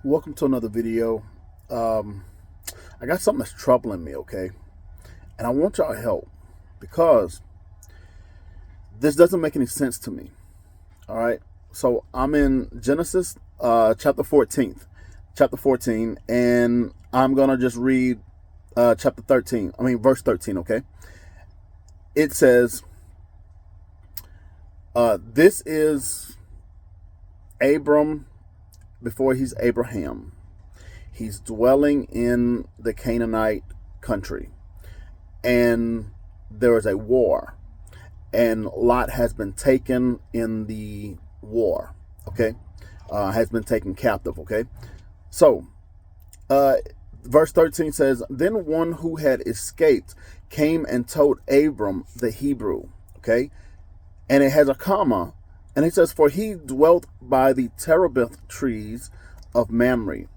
Welcome to another video. I got something that's troubling me, okay? And I want y'all help because this doesn't make any sense to me. All right. So I'm in Genesis chapter 14, and I'm gonna just read verse 13, okay? It says, this is Abram before he's Abraham. He's dwelling in the Canaanite country, and there is a war, and Lot has been taken in the war, okay? Has been taken captive, okay? So, verse 13 says, then one who had escaped came and told Abram the Hebrew, okay? And it has a comma, and it says, for he dwelt by the terebinth trees of Mamre,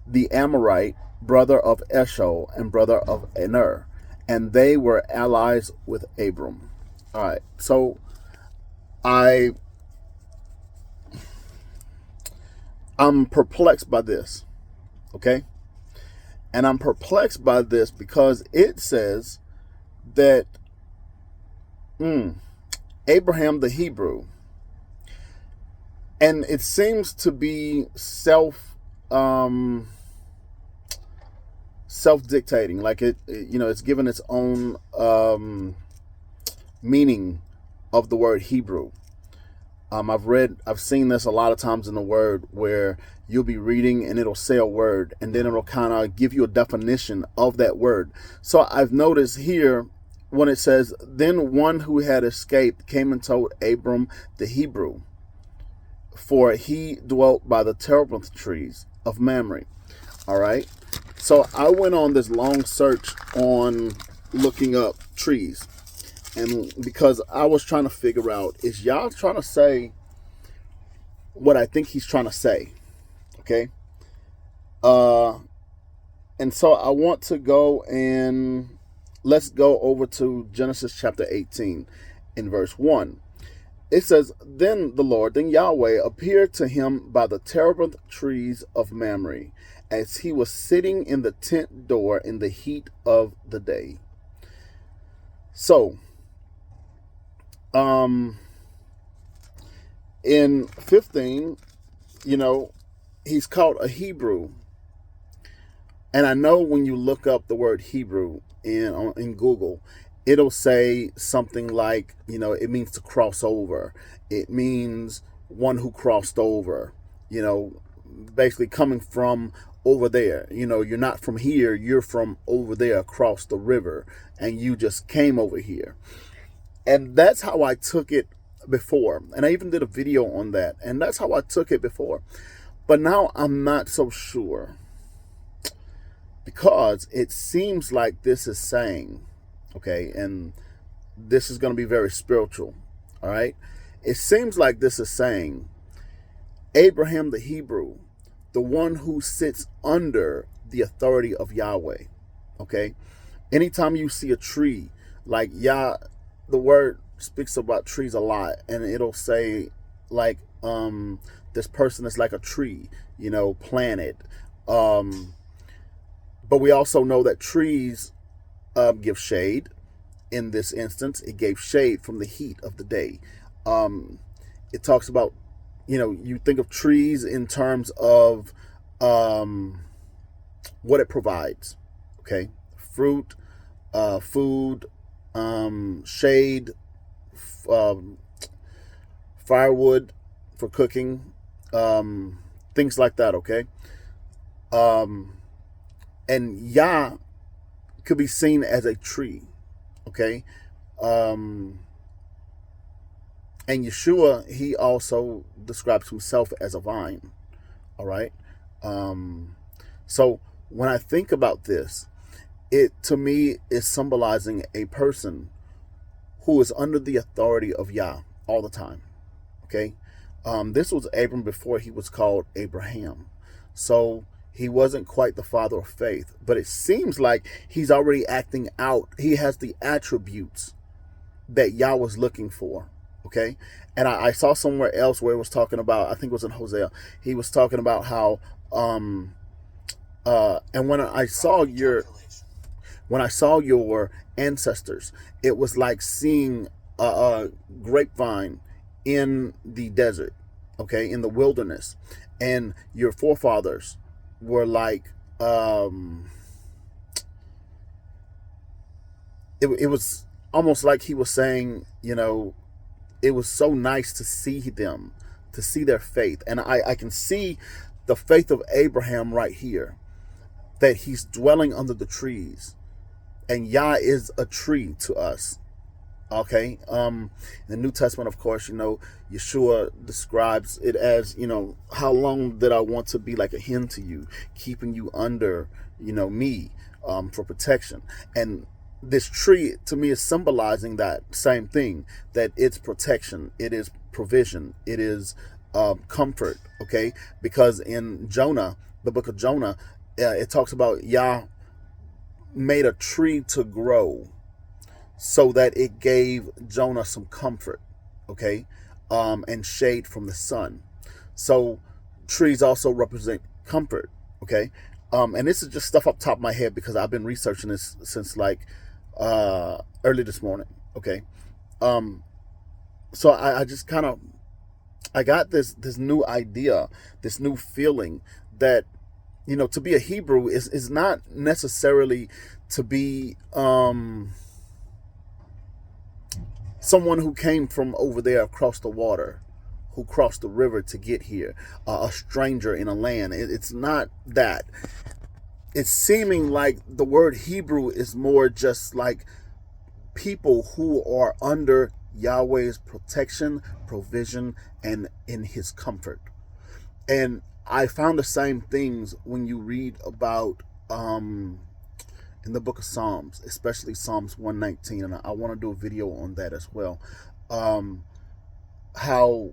the Amorite, brother of Eshol and brother of Aner, and they were allies with Abram. All right, so I'm perplexed by this, okay? And I'm perplexed by this because it says that Abraham the Hebrew, and it seems to be self-dictating, like it's given its own meaning of the word Hebrew. I've seen this a lot of times in the word where you'll be reading and it'll say a word and then it'll kind of give you a definition of that word. So I've noticed here when it says, then one who had escaped came and told Abram the Hebrew, for he dwelt by the terebinth trees of Mamre. All right. So I went on this long search on looking up trees. And because I was trying to figure out, is Yah trying to say what I think he's trying to say? Okay. And so I want to go and let's go over to Genesis chapter 18 in verse 1. It says, then Yahweh appeared to him by the terebinth trees of Mamre, as he was sitting in the tent door in the heat of the day. So, in 15, he's called a Hebrew. And I know when you look up the word Hebrew in Google, it'll say something like, it means to cross over. It means one who crossed over, basically coming from over there. You're not from here, you're from over there across the river, and you just came over here. And that's how I took it before. And I even did a video on that. And that's how I took it before. But now I'm not so sure, because it seems like this is saying, okay, and this is going to be very spiritual, all right? It seems like this is saying Abraham the Hebrew, the one who sits under the authority of Yahweh, okay? Anytime you see a tree, like the word speaks about trees a lot, and it'll say like this person is like a tree, planted. But we also know that trees give shade. In this instance, it gave shade from the heat of the day. It talks about, you think of trees in terms of what it provides. Okay, fruit, food, shade, firewood for cooking, things like that. Okay, and Yah could be seen as a tree. Okay, and Yeshua, he also describes himself as a vine. All right, so when I think about this, it to me is symbolizing a person who is under the authority of Yah all the time. Okay, this was Abram before he was called Abraham, so he wasn't quite the father of faith, but it seems like he's already acting out. He has the attributes that Yah was looking for. Okay. And I saw somewhere else where it was talking about, I think it was in Hosea, he was talking about how, and when I saw your ancestors, it was like seeing a grapevine in the desert, okay, in the wilderness, and your forefathers were like, it was almost like he was saying, it was so nice to see them, to see their faith, and I can see the faith of Abraham right here, that he's dwelling under the trees, and Yah is a tree to us. Okay. In the New Testament, of course, Yeshua describes it as, how long did I want to be like a hen to you, keeping you under, me, for protection. And this tree to me is symbolizing that same thing, that it's protection, it is provision, it is comfort. Okay. Because in Jonah, the book of Jonah, it talks about Yah made a tree to grow so that it gave Jonah some comfort, okay, and shade from the sun. So trees also represent comfort, okay. And this is just stuff up top of my head because I've been researching this since like early this morning, okay. So I just kind of, I got this new idea, this new feeling that, to be a Hebrew is not necessarily to be someone who came from over there across the water, who crossed the river to get here, a stranger in a land. It's not that. It's seeming like the word Hebrew is more just like people who are under Yahweh's protection, provision, and in his comfort. And I found the same things when you read about in the book of Psalms, especially Psalms 119, and I want to do a video on that as well. How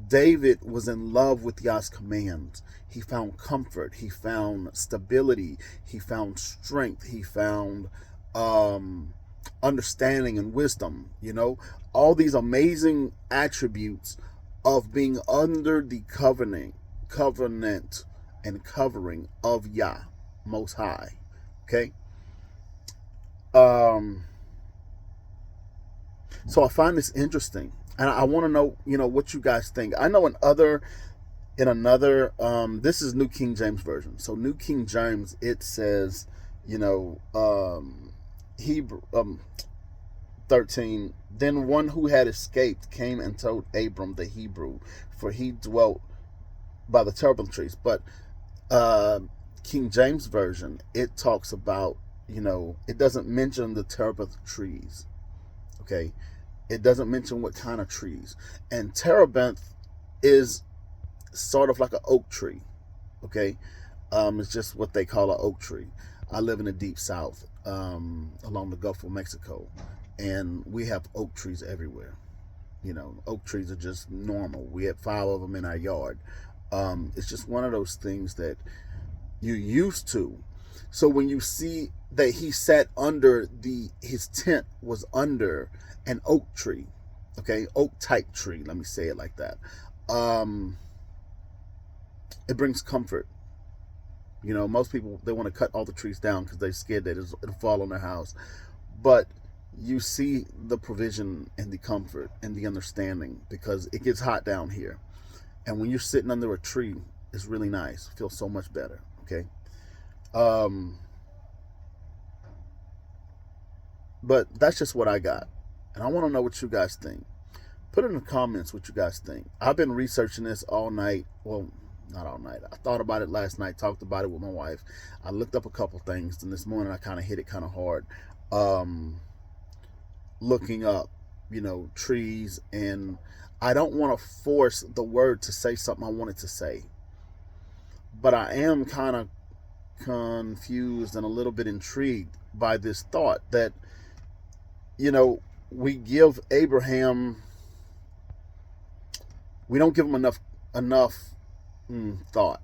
David was in love with Yah's commands. He found comfort, he found stability, he found strength, he found understanding and wisdom, all these amazing attributes of being under the covenant and covering of Yah Most High. Okay. So I find this interesting, and I want to know, what you guys think. I know in another, this is New King James Version. So New King James, it says, Hebrew 13. Then one who had escaped came and told Abram the Hebrew, for he dwelt by the terebinth trees. But King James Version, it talks about, it doesn't mention the terebinth trees. Okay. It doesn't mention what kind of trees. And terebinth is sort of like an oak tree. Okay. It's just what they call an oak tree. I live in the deep south, along the Gulf of Mexico, and we have oak trees everywhere. Oak trees are just normal. We have 5 of them in our yard. It's just one of those things that you're used to. So when you see that he sat under his tent was under an oak tree, okay, oak type tree, let me say it like that. It brings comfort. Most people, they want to cut all the trees down because they're scared that it'll fall on their house. But you see the provision and the comfort and the understanding, because it gets hot down here. And when you're sitting under a tree, it's really nice. It feels so much better. Okay. But that's just what I got. And I want to know what you guys think. Put in the comments what you guys think. I've been researching this all night. Well, not all night. I thought about it last night, talked about it with my wife. I looked up a couple things, and this morning I kind of hit it kind of hard. Looking up, trees, and I don't want to force the word to say something I wanted to say. But I am kind of confused and a little bit intrigued by this thought that, we give Abraham, we don't give him enough thought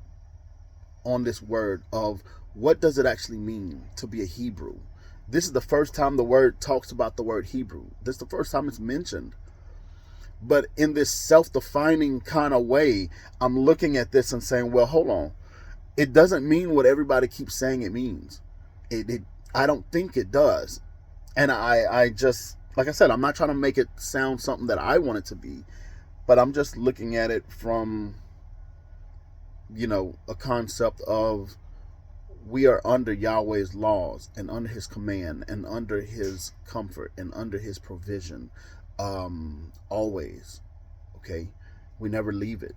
on this word of what does it actually mean to be a Hebrew. This is the first time the word talks about the word Hebrew. This is the first time it's mentioned. But in this self-defining kind of way, I'm looking at this and saying, well, hold on. It doesn't mean what everybody keeps saying it means. I don't think it does. And I just, like I said, I'm not trying to make it sound something that I want it to be, but I'm just looking at it from, a concept of we are under Yahweh's laws and under his command and under his comfort and under his provision, always. Okay. We never leave it.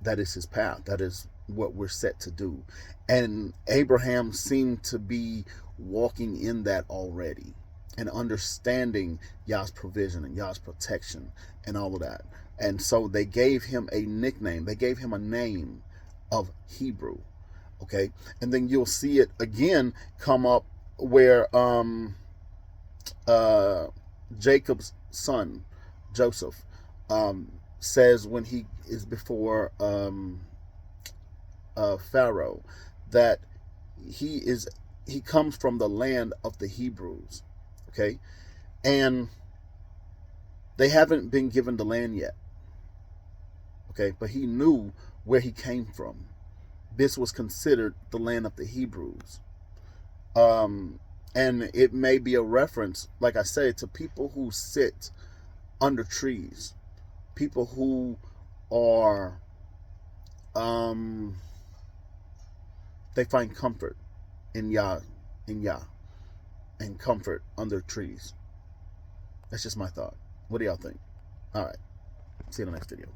That is his path. That is what we're set to do. And Abraham seemed to be walking in that already and understanding Yah's provision and Yah's protection and all of that. And so they gave him a nickname. They gave him a name of Hebrew. Okay. And then you'll see it again come up where Jacob's son, Joseph, says when he is before Pharaoh that he comes from the land of the Hebrews. Okay. And they haven't been given the land yet. Okay. But he knew where he came from. This was considered the land of the Hebrews. And it may be a reference, like I say, to people who sit under trees, people who are, they find comfort in Yah, and comfort under trees. That's just my thought. What do y'all think? All right. See you in the next video.